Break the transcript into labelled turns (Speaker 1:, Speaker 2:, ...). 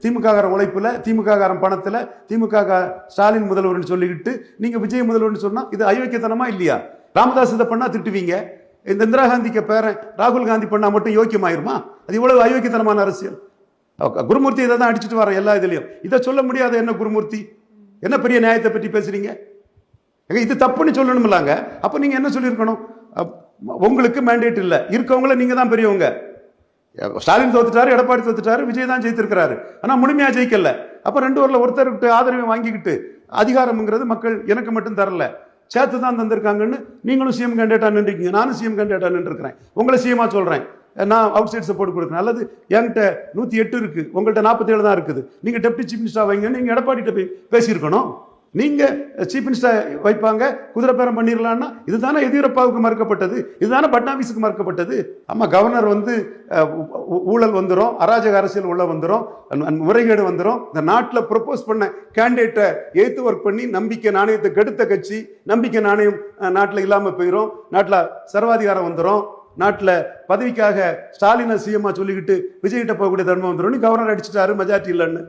Speaker 1: திமுக உழைப்புல, திமுக பணத்துல, திமுக ஸ்டாலின் முதல்வர்னு சொல்லிக்கிட்டு நீங்க விஜய் முதல்வர்னு சொன்னா இது அயோக்கியத்தனமா இல்லையா? ராமதாஸ் இதை பண்ணா திட்டுவீங்க. இந்த இந்திரா காந்திக்கு பேரன் ராகுல் காந்தி பண்ணா மட்டும் யோக்கியமாயிருமா? அது இவ்வளவு அயோக்கியத்தனமான அரசியல். குருமூர்த்தி இதை தான் அடிச்சுட்டு வர எல்லா இதுலயும். இதை சொல்ல முடியாத என்ன குருமூர்த்தி? என்ன பெரிய நியாயத்தை பற்றி பேசுறீங்க? இது தப்புன்னு சொல்லணும்லாங்க. அப்ப நீங்க என்ன சொல்லியிருக்கணும்? உங்களுக்கு மேண்டேட் இல்ல, இருக்கவங்கள நீங்க தான் பெரியவங்க. ஸ்டாலின் தோத்துட்டாரு, எடப்பாடி தோத்துட்டாரு, விஜய் தான் ஜெயித்திருக்கிறாரு. ஆனா முழுமையா ஜெயிக்கல. அப்ப ரெண்டு ஊர்ல ஒருத்தருக்கு ஆதரவை வாங்கிக்கிட்டு அதிகாரம்ங்கிறது மக்கள் எனக்கு மட்டும் தரல, சேர்த்து தான் தந்திருக்காங்கன்னு நீங்களும் சிஎம் கேண்டிடேட்டா நின்றுக்கீங்க, நானும் சிஎம் கேண்டிடேட்டா நின்றுக்கிறேன். உங்களை சிஎம்மா சொல்றேன், நான் அவுட் சைட் சப்போர்ட் கொடுக்குறேன். அல்லது என்கிட்ட 108 இருக்கு, உங்கள்கிட்ட 47 தான் இருக்குது, நீங்க டெப்டி சீஃப் மினிஸ்டர் வைங்கன்னு நீங்க எடப்பாடிட்ட போய் பேசியிருக்கணும். நீங்க சீஃப் மினிஸ்டர் வைப்பாங்க, குதிரை பேரம் பண்ணிடலாம்னா இதுதானே எதியூரப்பாவுக்கு மறுக்கப்பட்டது, இதுதானே பட்னாவிஸுக்கு மறுக்கப்பட்டது. ஆமா, கவர்னர் வந்து ஊழல் வந்துடும், அராஜக அரசியல் உள்ள வந்துடும், முறைகேடு வந்துடும். இந்த நாட்டில் ப்ரொபோஸ் பண்ண கேண்டிடேட்டை எய்த்து ஒர்க் பண்ணி நம்பிக்கை நாணயத்தை கெடுத்த கட்சி, நம்பிக்கை நாணயம் நாட்டில் இல்லாம போயிடும், நாட்டில் சர்வாதிகாரம் வந்துடும், நாட்டில் பதவிக்காக ஸ்டாலினை சிஎம்மா சொல்லிக்கிட்டு விஜய்கிட்ட போகக்கூடிய தர்மம் வந்துடும். கவர்னர் அடிச்சுட்டாரு மெஜாரிட்டி இல்லைன்னு